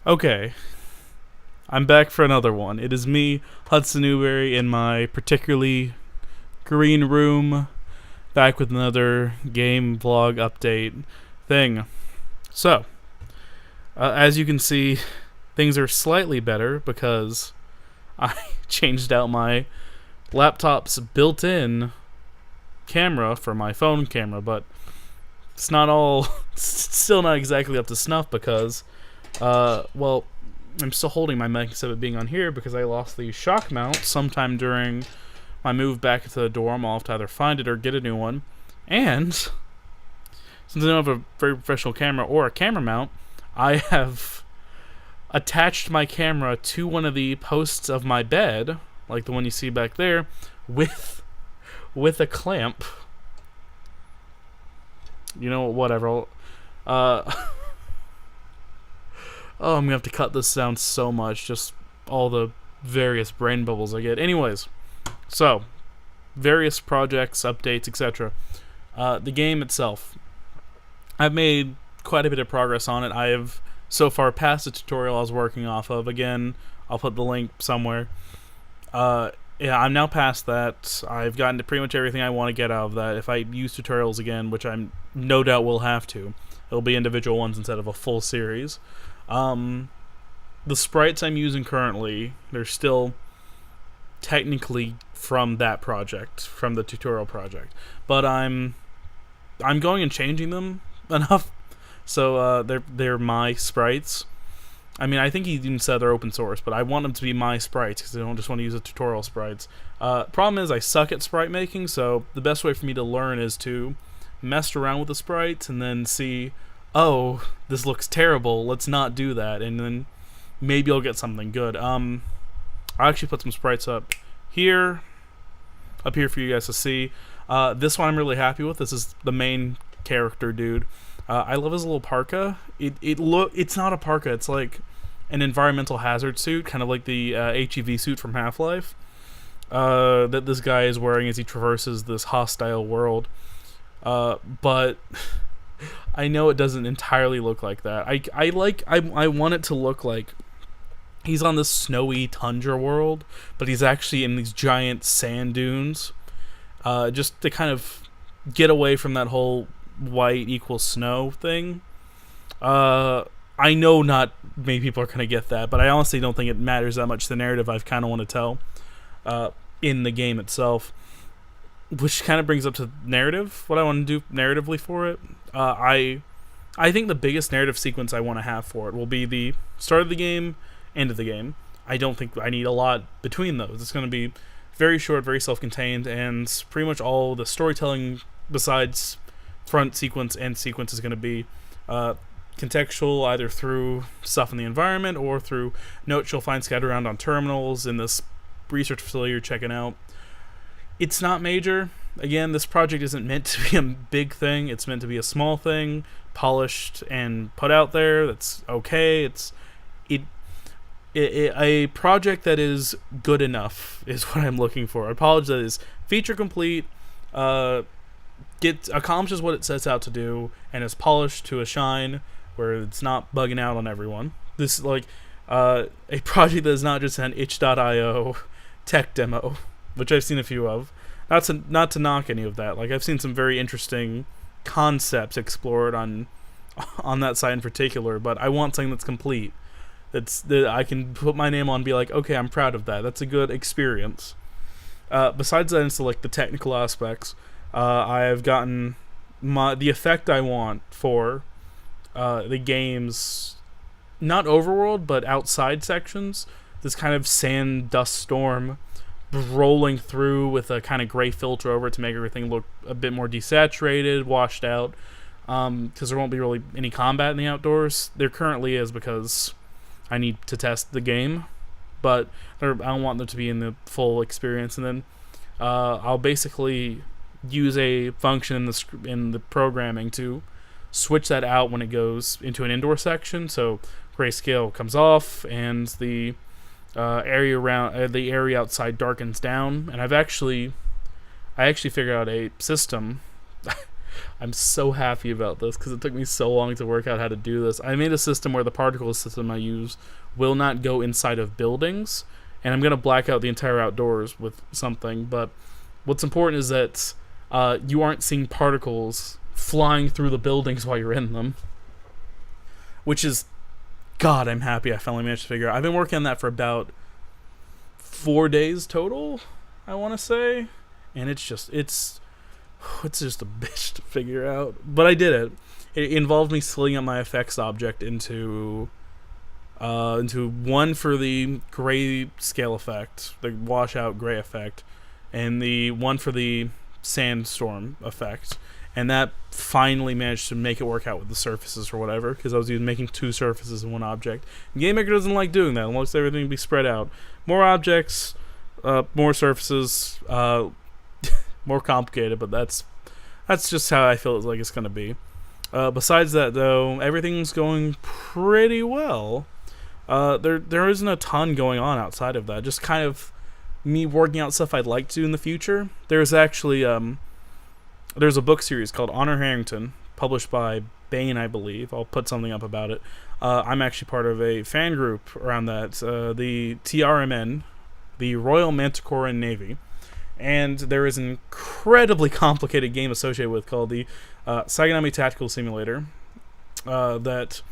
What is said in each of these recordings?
Okay, I'm back for another one. It is me, Hudson Newberry, in my particularly green room, back with another game vlog update thing. So, as you can see, things are slightly better because I changed out my laptop's built-in camera for my phone camera, but it's not all, still not exactly up to snuff because, well, I'm still holding my mic instead of it being on here because I lost the shock mount sometime during my move back into the dorm. I'll have to either find it or get a new one. And since I don't have a very professional camera or a camera mount, I have attached my camera to one of the posts of my bed, like the one you see back there, with a clamp. You know, whatever. Oh, I'm gonna have to cut this down so much. Just all the various brain bubbles I get. Anyways, so various projects, updates, etc. The game itself, I've made quite a bit of progress on it. I have so far passed the tutorial I was working off of. Again, I'll put the link somewhere. Yeah, I'm now past that. I've gotten to pretty much everything I want to get out of that. If I use tutorials again, which I'm no doubt will have to, it'll be individual ones instead of a full series. The sprites I'm using currently, they're still technically from that project, from the tutorial project, but I'm going and changing them enough, so they're my sprites. I mean, I think he even said they're open source, but I want them to be my sprites because I don't just want to use the tutorial sprites. Problem is, I suck at sprite making, so the best way for me to learn is to mess around with the sprites and then see, oh, this looks terrible, let's not do that, and then maybe I'll get something good. I actually put some sprites up here for you guys to see. This one I'm really happy with. This is the main character dude. I love his little parka. It's not a parka, it's like an environmental hazard suit, kind of like the HEV suit from Half-Life, that this guy is wearing as he traverses this hostile world. But I know it doesn't entirely look like that. I want it to look like he's on this snowy tundra world, but he's actually in these giant sand dunes, just to kind of get away from that whole white equals snow thing. I know not many people are going to get that, but I honestly don't think it matters that much, the narrative I kind of want to tell in the game itself. Which kind of brings up to narrative, what I want to do narratively for it. I think the biggest narrative sequence I want to have for it will be the start of the game, end of the game. I don't think I need a lot between those. It's going to be very short, very self-contained, and pretty much all the storytelling besides front sequence, end sequence is going to be contextual, either through stuff in the environment or through notes you'll find scattered around on terminals in this research facility you're checking out. It's not major. Again, this project isn't meant to be a big thing. It's meant to be a small thing, polished and put out there. That's okay. A project that is good enough is what I'm looking for. A project that is feature complete, accomplishes what it sets out to do, and is polished to a shine where it's not bugging out on everyone. This is like a project that is not just an itch.io tech demo, which I've seen a few of. Not to knock any of that. Like, I've seen some very interesting concepts explored on that site in particular, but I want something that's complete. That I can put my name on and be like, okay, I'm proud of that. That's a good experience. Besides that, into like the technical aspects, I have gotten the effect I want for the game's not overworld but outside sections. This kind of sand dust storm rolling through with a kind of gray filter over it to make everything look a bit more desaturated, washed out, because there won't be really any combat in the outdoors. There currently is because I need to test the game, but I don't want them to be in the full experience. And then I'll basically use a function in the programming to switch that out when it goes into an indoor section. So grayscale comes off and the area around the area outside darkens down. And I actually figured out a system. I'm so happy about this because it took me so long to work out how to do this. I made a system where the particle system I use will not go inside of buildings, and I'm going to black out the entire outdoors with something, but what's important is that you aren't seeing particles flying through the buildings while you're in them, which is, God, I'm happy I finally managed to figure out. I've been working on that for about 4 days total, I want to say, and it's just a bitch to figure out, but I did it. It involved me splitting up my effects object into one for the gray scale effect, the washout gray effect, and the one for the sandstorm effect. And that finally managed to make it work out with the surfaces or whatever, because I was making 2 surfaces in one object. GameMaker doesn't like doing that. It wants everything to be spread out. More objects, more surfaces, more complicated, but that's just how I feel like it's going to be. Besides that, though, everything's going pretty well. There isn't a ton going on outside of that. Just kind of me working out stuff I'd like to do in the future. There's actually there's a book series called Honor Harrington, published by Bain, I believe. I'll put something up about it. I'm actually part of a fan group around that, the TRMN, the Royal Manticoran Navy. And there is an incredibly complicated game associated with called the Saganami Tactical Simulator, that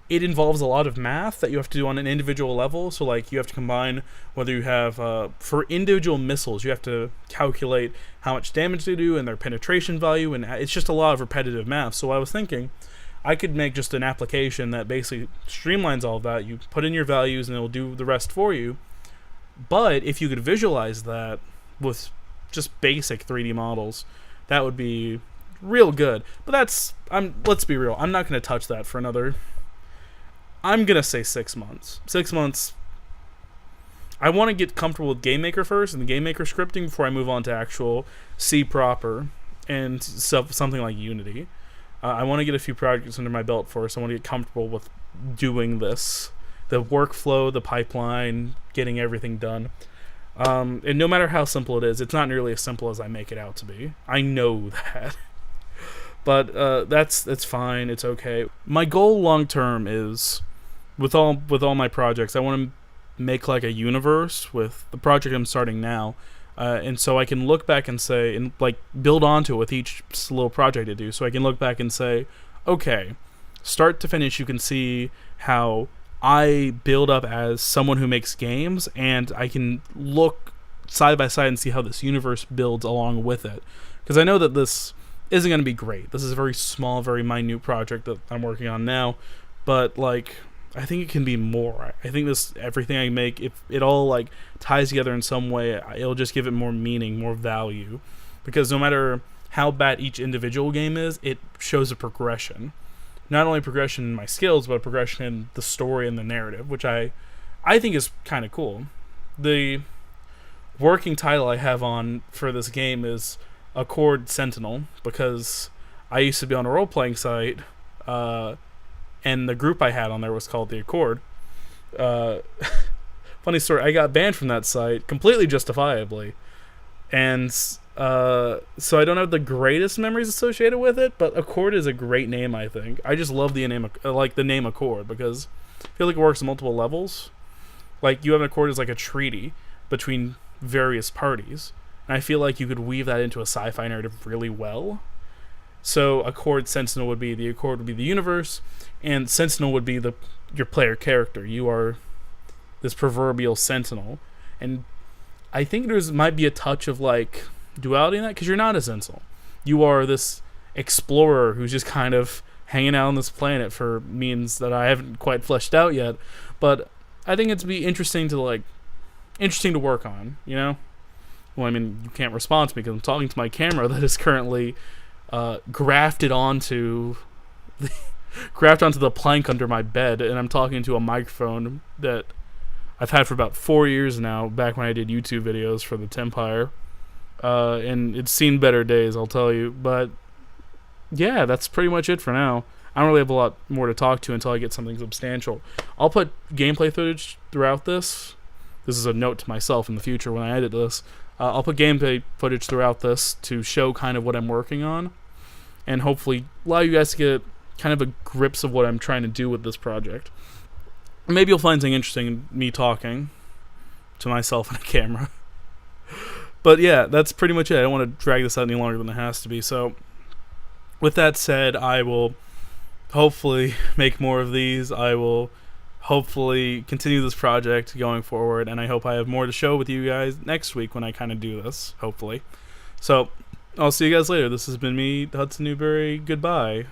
it involves a lot of math that you have to do on an individual level. So, like, you have to combine whether you have, for individual missiles, you have to calculate how much damage they do and their penetration value, and it's just a lot of repetitive math. So I was thinking I could make just an application that basically streamlines all of that. You put in your values and it'll do the rest for you. But if you could visualize that with just basic 3D models, that would be real good. But let's be real, I'm not going to touch that for another, I'm going to say 6 months. 6 months. I want to get comfortable with GameMaker first and the GameMaker scripting before I move on to actual C proper and something like Unity. I want to get a few projects under my belt first. I want to get comfortable with doing this. The workflow, the pipeline, getting everything done. And no matter how simple it is, it's not nearly as simple as I make it out to be. I know that. But that's fine. It's okay. My goal long term is, with all my projects, I want to make like a universe with the project I'm starting now, and so I can look back and say, and like build onto it with each little project I do. So I can look back and say, okay, start to finish, you can see how I build up as someone who makes games, and I can look side by side and see how this universe builds along with it. Because I know that this isn't going to be great. This is a very small, very minute project that I'm working on now, but like, I think it can be more. I think everything I make, if it all like ties together in some way, it'll just give it more meaning, more value. Because no matter how bad each individual game is, it shows a progression. Not only progression in my skills, but a progression in the story and the narrative, which I think is kind of cool. The working title I have on for this game is Accord Sentinel, because I used to be on a role-playing site, and the group I had on there was called The Accord. Funny story, I got banned from that site, completely justifiably. And so I don't have the greatest memories associated with it, but Accord is a great name, I think. I just love the name Accord, because I feel like it works on multiple levels. Like, you have an accord as like a treaty between various parties, and I feel like you could weave that into a sci-fi narrative really well. So Accord Sentinel would be the universe, and Sentinel would be your player character. You are this proverbial sentinel, and I think might be a touch of like duality in that, because you're not a sentinel. You are this explorer who's just kind of hanging out on this planet for means that I haven't quite fleshed out yet. But I think it'd be interesting to work on, you know? Well, I mean, you can't respond to me because I'm talking to my camera that is currently grafted onto the plank under my bed, and I'm talking to a microphone that I've had for about 4 years now, back when I did YouTube videos for the Tempire. And it's seen better days, I'll tell you. But yeah, that's pretty much it for now. I don't really have a lot more to talk to until I get something substantial. I'll put gameplay footage throughout this. This is a note to myself in the future when I edit this. I'll put gameplay footage throughout this to show kind of what I'm working on. and hopefully allow you guys to get kind of a grips of what I'm trying to do with this project. Maybe you'll find something interesting in me talking to myself in a camera. But yeah, that's pretty much it. I don't want to drag this out any longer than it has to be. So with that said, I will hopefully make more of these. I will hopefully continue this project going forward, and I hope I have more to show with you guys next week when I kind of do this, hopefully. So I'll see you guys later. This has been me, Hudson Newberry. Goodbye.